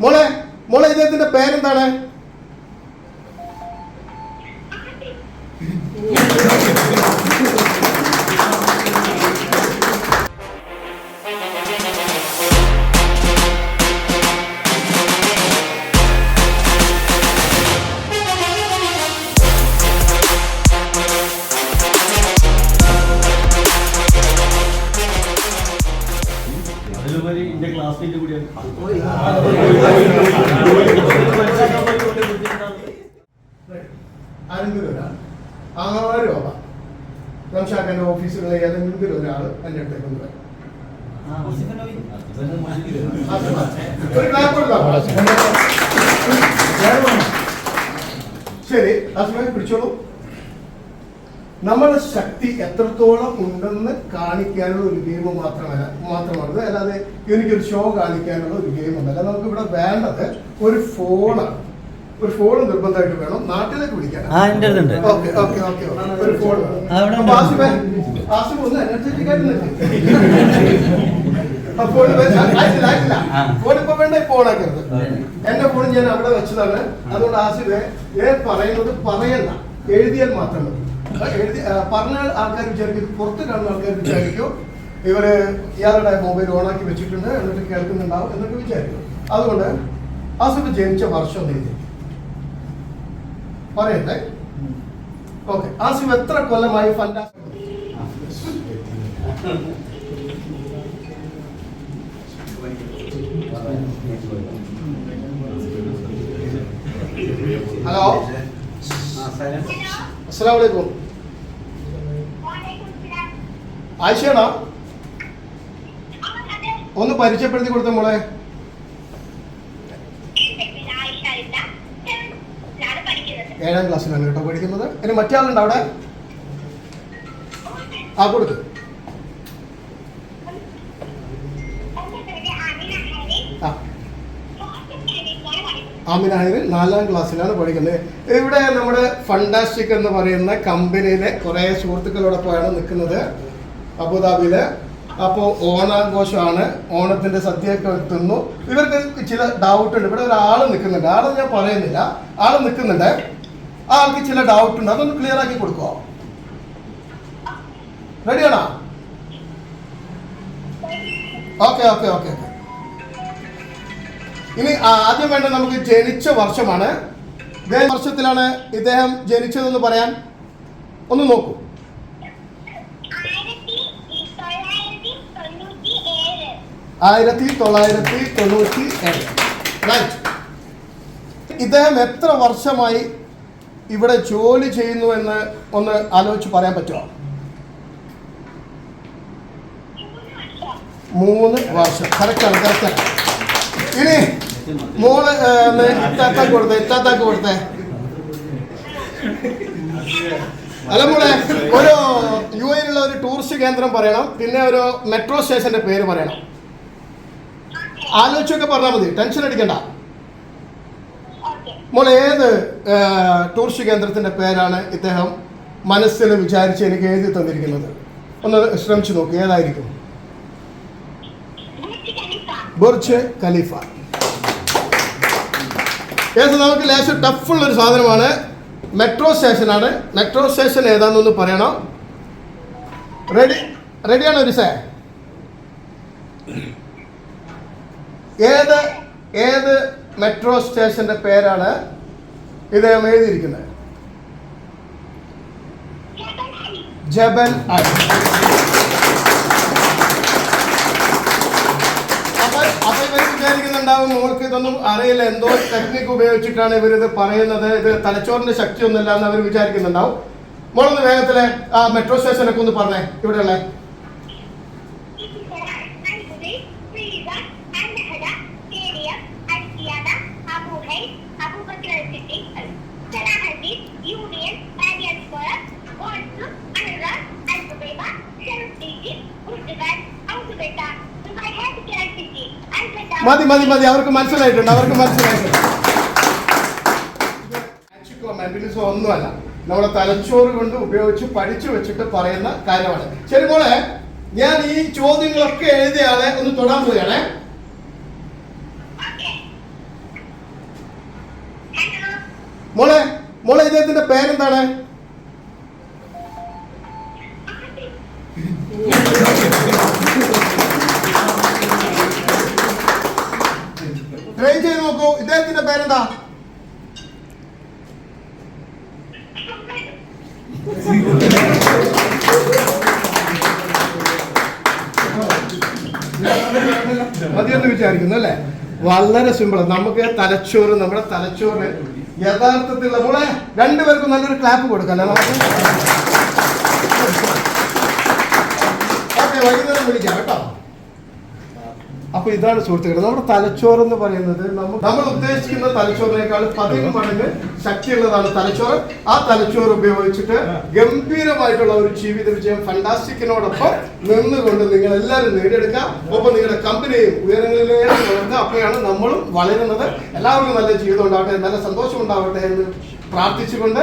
മോളെ മോളെ ഇദ്ദേഹത്തിന്റെ പേരെന്താണ്? ആരോപ റംഷാഖാന്റെ ഓഫീസിലുള്ള ഏതെങ്കിലും ഒരാൾ എൻ്റെ അടുത്തേക്ക് കൊണ്ടുവരാം. ശരി, അസ്മയെ പിടിച്ചോളൂ. നമ്മുടെ ശക്തി എത്രത്തോളം ഉണ്ടെന്ന് കാണിക്കാനുള്ള ഒരു ഗെയിം മാത്രമാണ്, അല്ലാതെ എനിക്കൊരു ഷോ കാണിക്കാനുള്ള ഒരു ഗെയിമൊന്നല്ല. നമുക്ക് ഇവിടെ വേണ്ടത് ഒരു ഫോണാണ്. ഒരു ഫോൺ നിർബന്ധമായിട്ട് വേണം. നാട്ടിലേക്ക് വിളിക്കാൻ ഒരു ഫോൺ ഒന്ന് എനർജറ്റിക് ആയിട്ട് ഫോൺ ഇപ്പൊ വേണ്ട, ഫോണാക്കരുത്. എന്റെ ഫോൺ ഞാൻ അവിടെ വെച്ചതാണ്. അതുകൊണ്ട് ആസിഫെ പറയുന്നത് പറയണ്ട, എഴുതിയാൽ മാത്രം മതി. പറഞ്ഞാൽ ആൾക്കാർ വിചാരിക്കും, പുറത്ത് കാണുന്ന ആൾക്കാർ വിചാരിക്കും ഇവര് ഇയാളുടെ മൊബൈൽ ഓണാക്കി വെച്ചിട്ടുണ്ട് എന്നിട്ട് കേൾക്കുന്നുണ്ടാവും എന്നൊക്കെ വിചാരിക്കും. അതുകൊണ്ട് ആസിഫ് ജനിച്ച വർഷം എഴുതി പറയട്ടെ. ഓക്കെ, ആസിഫ് എത്ര കൊല്ലമായി ഫണ്ടാസ്റ്റിക്? ഹലോ, അസ്സലാമു അലൈക്കും. ആയിഷയാണോ? ഒന്ന് പരിചയപ്പെടുത്തി കൊടുത്ത മോളെ. ഏഴാം ക്ലാസ്സിലാണ് കേട്ടോ പഠിക്കുന്നത്. ഇനി മറ്റേ ആളുണ്ട് അവിടെ, ആ കൊടുക്ക്. ആമിനാഹിന് 4ാം ക്ലാസ്സിലാണ് പഠിക്കുന്നത്. ഇവിടെ നമ്മുടെ ഫണ്ടാസ്റ്റിക് എന്ന് പറയുന്ന കമ്പനിയിലെ കുറേ സുഹൃത്തുക്കളോടൊപ്പമാണ് നിൽക്കുന്നത് അബുദാബിയില്. അപ്പോൾ ഓണാഘോഷമാണ്, ഓണത്തിന്റെ സദ്യയൊക്കെ എത്തുന്നു. ഇവർക്ക് ചില ഡൗട്ട് ഉണ്ട്. ഇവിടെ ഒരാൾ നിൽക്കുന്നുണ്ട്, ആളെ ഞാൻ പറയുന്നില്ല, ആൾ നിൽക്കുന്നുണ്ട്. ആ ആൾക്ക് ചില ഡൗട്ട് ഉണ്ട്, അതൊന്ന് ക്ലിയർ ആക്കി കൊടുക്കുമോ? റെഡിയാണോ? Okay okay okay okay. ഇനി ആദ്യം വേണ്ട നമുക്ക് ജനിച്ച വർഷമാണ്. ഏത് വർഷത്തിലാണ് ഇദ്ദേഹം ജനിച്ചതെന്ന് പറയാൻ ഒന്ന് നോക്കൂ. 1997. റൈറ്റ്. ഇദ്ദേഹം എത്ര വർഷമായി ഇവിടെ ജോലി ചെയ്യുന്നു എന്ന് ഒന്ന് ആലോചിച്ച് പറയാൻ പറ്റുമോ? 3 വർഷം. കറക്റ്റാണ്, കറക്റ്റാണ്. ഇനി മോള് ഇത്താത്താക്ക് കൊടുത്തേ. അല്ല മോളെ, ഒരു UAE-ലുള്ള ഒരു ടൂറിസ്റ്റ് കേന്ദ്രം പറയണം, പിന്നെ ഒരു മെട്രോ സ്റ്റേഷന്റെ പേര് പറയണം. ആലോചിച്ചൊക്കെ പറഞ്ഞാൽ മതി, ടെൻഷൻ അടിക്കണ്ട. മോളെ, ഏത് ടൂറിസ്റ്റ് കേന്ദ്രത്തിന്റെ പേരാണ് ഇദ്ദേഹം മനസ്സിൽ വിചാരിച്ച് എനിക്ക് എഴുതി തന്നിരിക്കുന്നത്? ഒന്ന് ശ്രമിച്ചു നോക്ക്, ഏതായിരിക്കും? Burj Khalifa. നമുക്ക് ലേശം ടഫുള്ളൊരു സാധനമാണ്. മെട്രോ സ്റ്റേഷനാണ്. മെട്രോ സ്റ്റേഷൻ ഏതാണെന്നൊന്ന് പറയണം. റെഡിയാണോ ഒരിസേ? ഏത് മെട്രോ സ്റ്റേഷന്റെ പേരാണ് ഇദ്ദേഹം എഴുതിയിരിക്കുന്നത്? ജബൽ അലി. അപ്പൊ ഇവർ വിചാരിക്കുന്നുണ്ടാവും മോൾക്ക് ഇതൊന്നും അറിയില്ല, എന്തോ ടെക്നിക്ക് ഉപയോഗിച്ചിട്ടാണ് ഇവരിത് പറയുന്നത്, ഇത് തലച്ചോറിന്റെ ശക്തിയൊന്നുമില്ല എന്ന് അവർ വിചാരിക്കുന്നുണ്ടാവും. മോളൊന്ന് വേഗത്തിലെ ആ മെട്രോ സ്റ്റേഷനൊക്കെ ഒന്ന് പറഞ്ഞേ ഇവിടെയുള്ള. മതി, അവർക്ക് മനസ്സിലായിട്ടുണ്ട്. മെന്റലിസം ഒന്നുമല്ല, നമ്മുടെ തലച്ചോറ് കൊണ്ട് ഉപയോഗിച്ച് പഠിച്ചു വെച്ചിട്ട് പറയുന്ന കാര്യമാണ്. ശരി മോളെ, ഞാൻ ഈ ചോദ്യങ്ങളൊക്കെ എഴുതിയ ആളെ ഒന്ന് തൊടാൻ പോവുകയാണേ. മോളെ ഇദ്ദേഹത്തിന്റെ പേരെന്താണ്? ട്രൈ ചെയ്ത് നോക്കൂ. ഇദ്ദേഹത്തിന്റെ പേരെന്താ? മതിയെന്ന് വിചാരിക്കുന്നു അല്ലേ? വളരെ സിമ്പിൾ. നമുക്ക് തലച്ചോറ്, നമ്മുടെ തലച്ചോറ് യഥാർത്ഥത്തിലുള്ള മോളെ രണ്ടുപേർക്കും നല്ലൊരു ക്ലാപ്പ് കൊടുക്കാം. ഓക്കെ, വൈകുന്നേരം വിളിക്കാം കേട്ടോ. അപ്പൊ ഇതാണ് സുഹൃത്തുക്കളെ, നമ്മുടെ തലച്ചോറ് എന്ന് പറയുന്നത് നമ്മൾ ഉദ്ദേശിക്കുന്ന തലച്ചോറിനേക്കാൾ 10 മടങ്ങ് ശക്തിയുള്ളതാണ് തലച്ചോറ്. ആ തലച്ചോറ് ഉപയോഗിച്ചിട്ട് ഗംഭീരമായിട്ടുള്ള ഒരു ജീവിത വിജയം ഫണ്ടാസ്റ്റിക്കിനോടൊപ്പം നിന്നുകൊണ്ട് നിങ്ങൾ എല്ലാവരും നേടിയെടുക്കുക. ഒപ്പം നിങ്ങളുടെ കമ്പനിയും ഉയരങ്ങളിലേക്ക് വളർത്തുക. അപ്പോഴാണ് നമ്മളും വളരുന്നത്. എല്ലാവർക്കും നല്ല ജീവിതം ഉണ്ടാവട്ടെ, നല്ല സന്തോഷം ഉണ്ടാവട്ടെ എന്ന് പ്രാർത്ഥിച്ചുകൊണ്ട്